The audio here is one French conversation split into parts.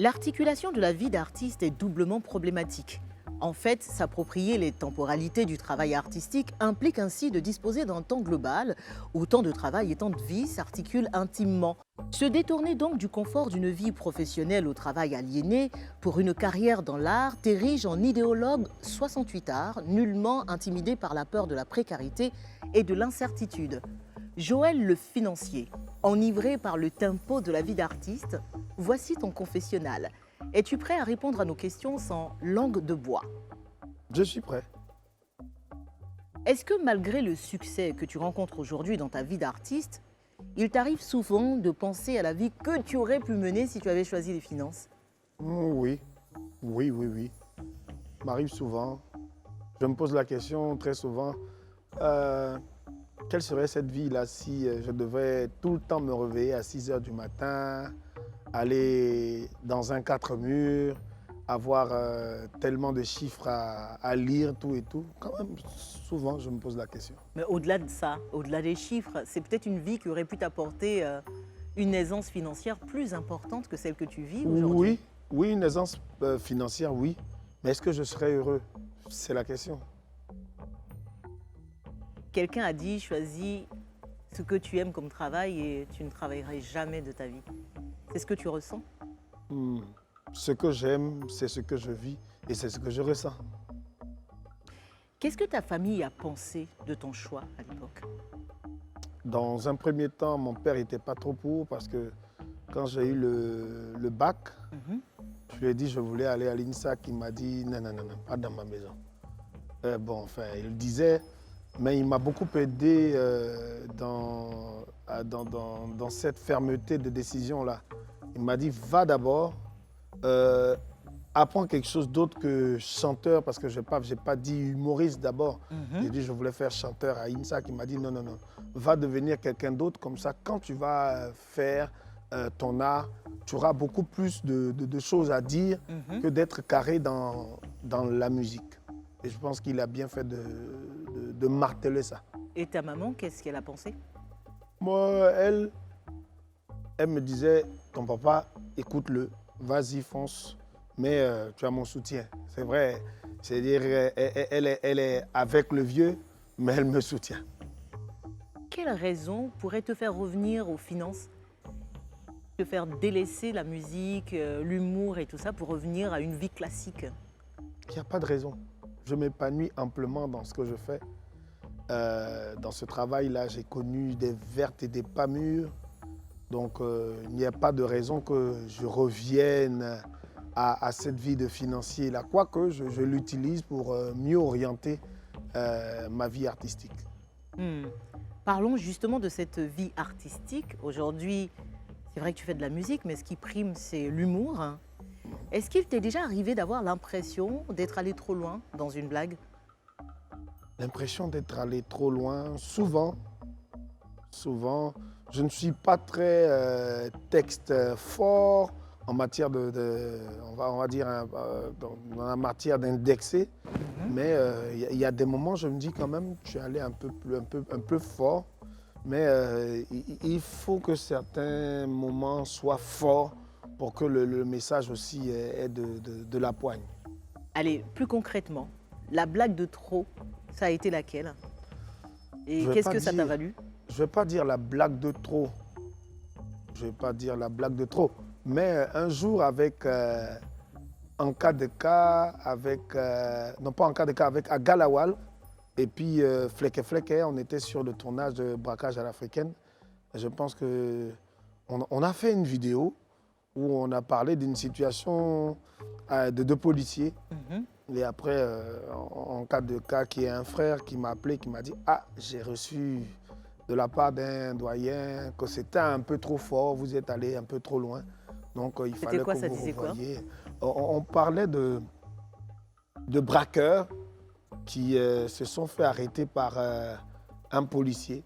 L'articulation de la vie d'artiste est doublement problématique. En fait, s'approprier les temporalités du travail artistique implique ainsi de disposer d'un temps global où temps de travail et temps de vie s'articulent intimement. Se détourner donc du confort d'une vie professionnelle au travail aliéné pour une carrière dans l'art t'érige en idéologue 68 arts, nullement intimidé par la peur de la précarité et de l'incertitude. Joël le financier, enivré par le tempo de la vie d'artiste, voici ton confessionnal. Es-tu prêt à répondre à nos questions sans langue de bois? Je suis prêt. Est-ce que malgré le succès que tu rencontres aujourd'hui dans ta vie d'artiste, il t'arrive souvent de penser à la vie que tu aurais pu mener si tu avais choisi les finances? Oui, oui. M'arrive souvent. Je me pose la question très souvent. Quelle serait cette vie-là si je devais tout le temps me réveiller à 6 heures du matin, aller dans un quatre murs, avoir tellement de chiffres à lire, tout et tout. Quand même, souvent, je me pose la question. Mais au-delà de ça, au-delà des chiffres, c'est peut-être une vie qui aurait pu t'apporter une aisance financière plus importante que celle que tu vis aujourd'hui. Oui, une aisance financière, oui. Mais est-ce que je serais heureux? C'est la question. Quelqu'un a dit, choisis ce que tu aimes comme travail et tu ne travaillerais jamais de ta vie. C'est ce que tu ressens? Ce que j'aime, c'est ce que je vis et c'est ce que je ressens. Qu'est-ce que ta famille a pensé de ton choix à l'époque? Dans un premier temps, mon père n'était pas trop pour parce que quand j'ai eu le bac, je lui ai dit que je voulais aller à l'INSAC. Il m'a dit non, pas dans ma maison. Il le disait, mais il m'a beaucoup aidé dans cette fermeté de décision-là. Il m'a dit va d'abord, apprends quelque chose d'autre que chanteur, parce que je n'ai pas dit humoriste d'abord. J'ai dit je voulais faire chanteur à INSAC. Il m'a dit non, va devenir quelqu'un d'autre, comme ça quand tu vas faire ton art, tu auras beaucoup plus de choses à dire que d'être carré dans la musique. Et je pense qu'il a bien fait de marteler ça. Et ta maman, qu'est-ce qu'elle a pensé? Moi, elle me disait, ton papa, écoute-le, vas-y, fonce, mais tu as mon soutien. C'est vrai, c'est-à-dire elle est avec le vieux, mais elle me soutient. Quelle raison pourrait te faire revenir aux finances? Te faire délaisser la musique, l'humour et tout ça pour revenir à une vie classique? Il n'y a pas de raison. Je m'épanouis amplement dans ce que je fais. Dans ce travail-là, j'ai connu des vertes et des pas mûres. Donc, il n'y a pas de raison que je revienne à cette vie de financier-là. Quoique, je l'utilise pour mieux orienter ma vie artistique. Parlons justement de cette vie artistique. Aujourd'hui, c'est vrai que tu fais de la musique, mais ce qui prime, c'est l'humour. Est-ce qu'il t'est déjà arrivé d'avoir l'impression d'être allé trop loin dans une blague? L'impression d'être allé trop loin, souvent. Je ne suis pas très texte fort en matière on va dire, dans la matière d'indexer. Mais il y a des moments, je me dis quand même, tu es allé un peu fort. Mais il faut que certains moments soient forts pour que le message aussi ait de la poigne. Allez, plus concrètement, la blague de trop, ça a été laquelle? Et qu'est-ce que ça t'a valu? Je ne vais pas dire la blague de trop. Mais un jour avec en cas de cas, avec Agalawal et puis Fleke, on était sur le tournage de Braquage à l'Africaine. Je pense qu'on a fait une vidéo où on a parlé d'une situation de deux policiers. Et après, en cas de cas, qui est un frère qui m'a appelé, qui m'a dit « Ah, j'ai reçu de la part d'un doyen que c'était un peu trop fort, vous êtes allé un peu trop loin. Donc il fallait que vous revoyiez. » On parlait de braqueurs qui se sont fait arrêter par un policier.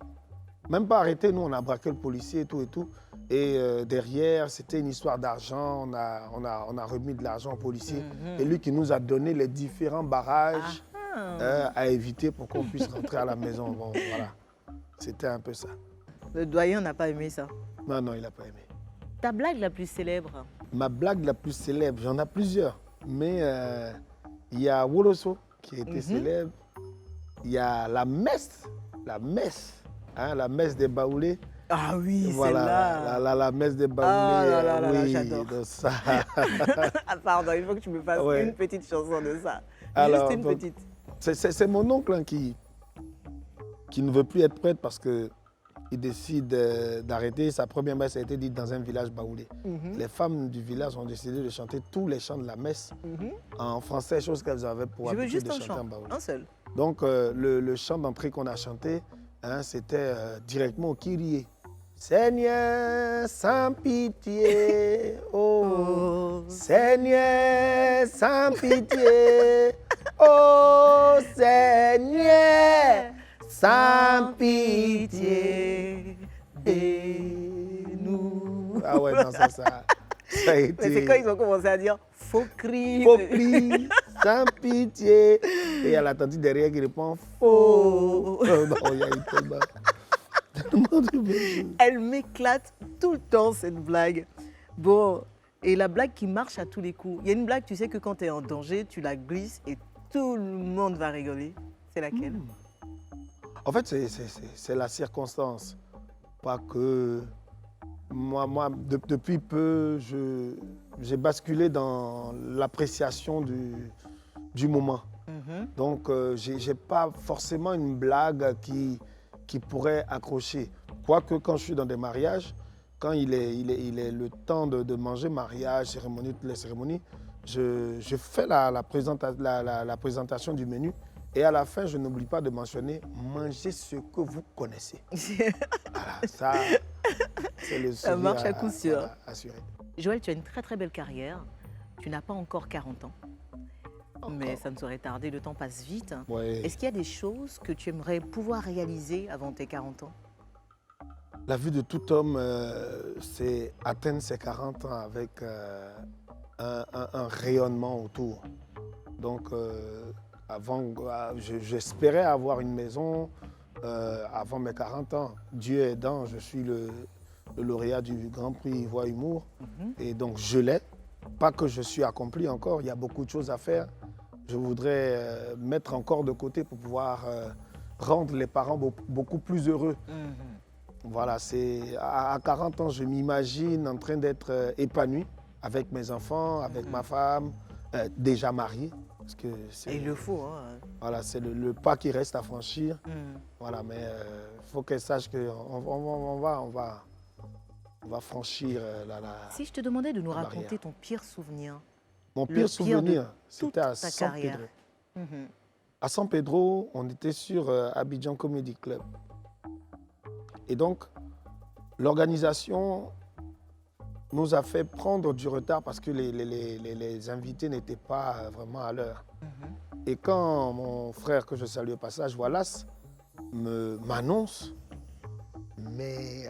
Même pas arrêté, nous on a braqué le policier et tout. Et derrière, c'était une histoire d'argent, on a remis de l'argent au policier. Et lui qui nous a donné les différents barrages à éviter pour qu'on puisse rentrer à la maison. Bon, voilà, c'était un peu ça. Le doyen n'a pas aimé ça? Non, il n'a pas aimé. Ta blague la plus célèbre? Ma blague la plus célèbre, j'en ai plusieurs. Mais il y a Woloso qui a été célèbre. Il y a la messe, hein, la messe des Baoulés. Ah oui, Voilà, celle-là. la messe des Ah Baoulés. là là là là, Oui, j'adore. donc ça. Ah pardon, il faut que tu me fasses Ouais. une petite chanson de ça. Alors, Juste une donc, petite. c'est mon oncle hein, qui ne veut plus être prêtre parce qu'il décide d'arrêter. Sa première messe a été dite dans un village baoulé. Les femmes du village ont décidé de chanter tous les chants de la messe en français, chose qu'elles avaient pour Je veux habitude juste de un chanter en chant, baoulé. un seul. Donc, le chant d'entrée qu'on a chanté, hein, c'était directement au Kyrie. Seigneur, sans pitié, oh, Seigneur, sans pitié, oh, Seigneur, sans pitié, nous. Ah ouais, non, ça a Mais été... c'est quand ils ont commencé à dire faux cri. Faux cri, sans pitié. Et il y a la tante derrière qui répond faux. Oh. Non, il y a eu tellement de belles choses. Elle m'éclate tout le temps, cette blague. Bon, et la blague qui marche à tous les coups. Il y a une blague, tu sais que quand tu es en danger, tu la glisses et tout le monde va rigoler. C'est laquelle? En fait, c'est la circonstance. Pas que... Moi depuis peu, j'ai basculé dans l'appréciation du moment. Donc, je n'ai pas forcément une blague qui pourrait accrocher. Quoique, quand je suis dans des mariages, quand il est le temps de manger, mariage, cérémonie, toutes les cérémonies, je fais la présentation du menu. Et à la fin, je n'oublie pas de mentionner « mangez ce que vous connaissez ». Voilà, ça, c'est le Ça marche à coup sûr. voilà, assuré. Joël, tu as une très très belle carrière. Tu n'as pas encore 40 ans. Mais Encore. ça ne saurait tarder, le temps passe vite. Ouais. Est-ce qu'il y a des choses que tu aimerais pouvoir réaliser avant tes 40 ans? La vie de tout homme, c'est atteindre ses 40 ans avec un rayonnement autour. Donc, j'espérais avoir une maison avant mes 40 ans. Dieu aidant, je suis le lauréat du Grand Prix Voix Humour. Et donc, je l'ai. Pas que je suis accompli encore, il y a beaucoup de choses à faire. Je voudrais mettre encore de côté pour pouvoir rendre les parents beaucoup plus heureux. Voilà, à 40 ans, je m'imagine en train d'être épanoui avec mes enfants, avec ma femme, déjà mariée. Parce que Et il le faut. Hein. voilà, c'est le pas qui reste à franchir. Voilà, mais il faut qu'elle sache qu'on va franchir la Si je te demandais de nous la raconter barrière. ton pire souvenir. Mon Le pire pire souvenir, de c'était toute à ta San carrière. Pedro. À San Pedro, on était sur Abidjan Comedy Club. Et donc, l'organisation nous a fait prendre du retard parce que les invités n'étaient pas vraiment à l'heure. Et quand mon frère, que je salue au passage, Wallace, m'annonce, mais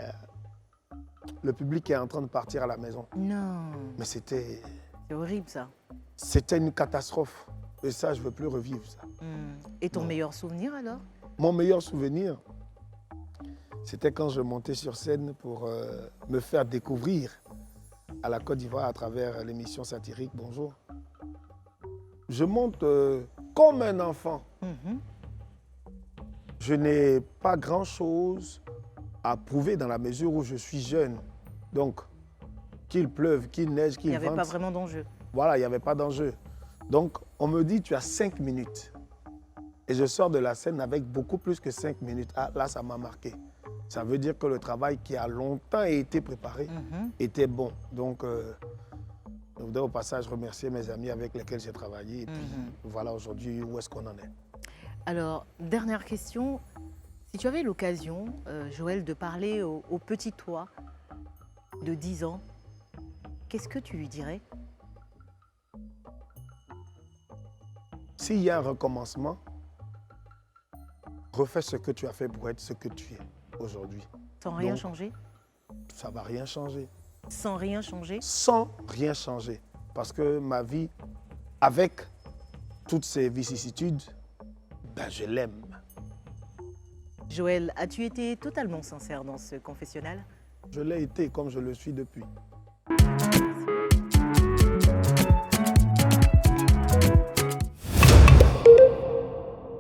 le public est en train de partir à la maison. Non, Mais c'était horrible ça. une catastrophe. Et ça, je ne veux plus revivre ça. Et ton Non. meilleur souvenir alors? Mon meilleur souvenir, c'était quand je montais sur scène pour me faire découvrir à la Côte d'Ivoire à travers l'émission satirique Bonjour. Je monte comme un enfant. Je n'ai pas grand-chose à prouver dans la mesure où je suis jeune. Donc, qu'il pleuve, qu'il neige, Il qu'il n'y avait vente, pas vraiment d'enjeu. voilà, il n'y avait pas d'enjeu. Donc, on me dit, tu as 5 minutes. Et je sors de la scène avec beaucoup plus que 5 minutes. Ah, là, ça m'a marqué. Ça veut dire que le travail qui a longtemps été préparé était bon. Donc, je voudrais au passage remercier mes amis avec lesquels j'ai travaillé. Et puis, voilà aujourd'hui où est-ce qu'on en est. Alors, dernière question. Si tu avais l'occasion, Joël, de parler au petit toi de 10 ans, qu'est-ce que tu lui dirais? S'il y a un recommencement, refais ce que tu as fait pour être ce que tu es aujourd'hui. Sans rien Donc, changer? Ça ne va rien changer. Sans rien changer? Sans rien changer. Parce que ma vie, avec toutes ces vicissitudes, ben je l'aime. Joël, as-tu été totalement sincère dans ce confessionnal? Je l'ai été comme je le suis depuis.